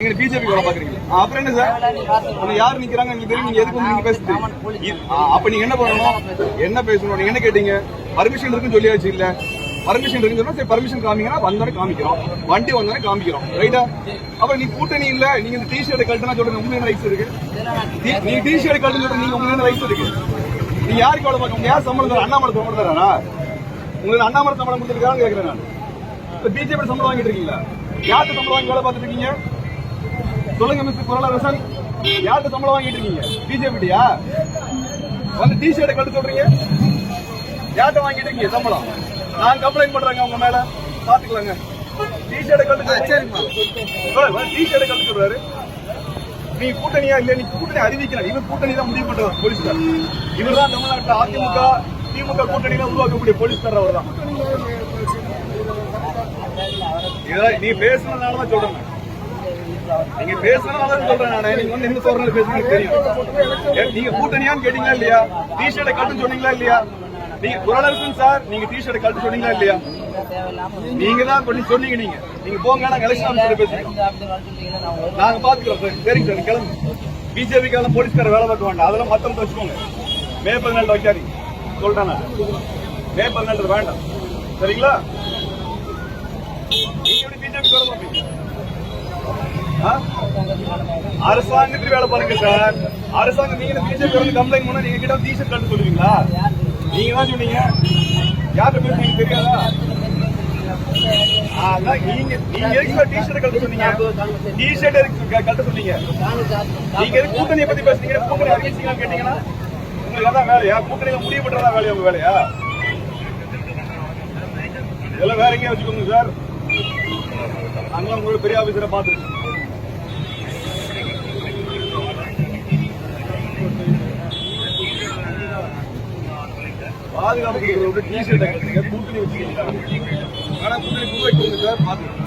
நீங்க பிஜேபி வேலை பாக்குறீங்க. அப்புறம் என்ன சார், உங்க யாரு நிக்கிறாங்க உங்களுக்கு தெரியும். நீங்க எதுக்கு நீங்க பேசுறீங்க? அப்ப நீங்க என்ன பண்ணணும், என்ன பேசணும்? நீங்க என்ன கேட்டீங்க? பர்மிஷன் இருக்குன்னு சொல்லியாச்சு. இல்ல பர்மிஷன் இருக்குன்னு சொன்னா சரி பர்மிஷன் காமிங்கன்னா வந்தோடனே காமிக்கிறோம், வண்டி வந்தோடனே காமிக்கிறோம், ரைட்டா? அப்ப நீ கூட்டணி இல்ல, நீங்க இந்த டிஷர்ட் கழட்டினா சொல்றீங்க, உங்களுக்கு ரைட்ஸ் இருக்கு. நீங்க டிஷர்ட் கழட்டு சொல்றீங்க, நீங்க உங்களுக்கு ரைட்ஸ் இருக்கு. நீங்க யாருக்கு வேலை பார்க்க, யார் சம்பளம் தர? அண்ணாமலை சம்பளம் தரானா? உங்களுக்கு அண்ணாமலை சம்பளம் கொடுத்துருக்கான்னு கேட்கிறேன் நான். பிஜேபி சம்பளம் வாங்கிட்டு இருக்கீங்களா? யாருக்கு சம்பளம் வாங்கி வேலை பார்த்துட்டு இருக்கீங்க சொல்லுங்க மிஸ்டர் குரலரசன். யாருக்கு சம்பளம் வாங்கிட்டு இருக்கீங்க? பிஜேபியா? வந்து டிஷர்ட் கட்டு சொல்றீங்க, யார்கிட்ட வாங்கிட்டு இருக்கீங்க சம்பளம்? நான் கம்ப்ளைண்ட் பண்றேங்க உங்க மேல, பாத்துக்கலாங்க. டிஷர்ட் கட்டு டிஷர்ட் கட்டு சொல்றாரு. நீ கூட்டணியா இல்ல? நீ கூட்டணி அறிவிக்கிறேன். இவர் கூட்டணி தான் முடிவு பண்றாரு போலீஸ்கார். இவர் தான் தமிழ்நாட்டில் அதிமுக திமுக கூட்டணியில உருவாக்கக்கூடிய போலீஸ்கார். அவர் தான். நீ பேசுனதுனாலதான் சொல்றேன், நீங்க பேசுறதுனால சொல்றேன் நானே. நீங்க வந்து என்ன சொல்றது பேசுறது தெரியும். நீங்க கூட்டணியான்னு கேட்டீங்களா இல்லையா? டிஷர்ட்டை கட்டு சொன்னீங்களா இல்லையா? நீங்க குரலரசன் சார், நீங்க டிஷர்ட்டை கட்டு சொன்னீங்களா இல்லையா? நீங்க தான் சொன்னீங்க. நீங்க போங்க, நாங்க எலெக்ஷன் ஆஃபீஸர் பேசுறோம், நாங்க பாத்துக்கிறோம் சார். சரிங்க சார், கிளம்பு. பிஜேபிக்கான போலீஸ்கார வேலை பார்க்க வேண்டாம், அதெல்லாம் மத்தவங்க வச்சுக்கோங்க. மே 14 வைக்காதீங்க சொல்றேன் நான். மே 14 வேண்டாம், சரிங்களா? நீங்க எப்படி பிஜேபி வேலை பார்ப்பீங்க? அரசாங்கத்துக்கு வேலை பாருங்க சார். அரசாங்கம் நீங்க பிஜேபி வந்து கம்ப்ளைண்ட் பண்ணா நீங்க கிட்ட டிஷர்ட் கட்டு சொல்லுவீங்களா? நீங்க தான் சொன்னீங்க. யார்கிட்ட பேசுறீங்க தெரியாதா? நீங்க டிஷர்ட் கட்டு சொன்னீங்க, டிஷர்ட் கட்ட சொன்னீங்க. நீங்க எதுக்கு கூட்டணியை பத்தி பேசுறீங்க? கூட்டணி அறிவிச்சீங்க கேட்டீங்கன்னா உங்களுக்கு அதான் வேலையா? கூட்டணியில முடிவு பண்றதா வேலையா உங்க வேலையா? இதெல்லாம் வேற எங்கேயா வச்சுக்கோங்க சார். நாங்க உங்களோட பெரிய ஆபீசரை பாத்துருக்கோம். பாதுகாப்பு டிஷர்ட் கூட்டணி வச்சுக்கீங்க. ஆனா கூட்டணி புதுவைக்கு சார் பாத்துக்கோங்க.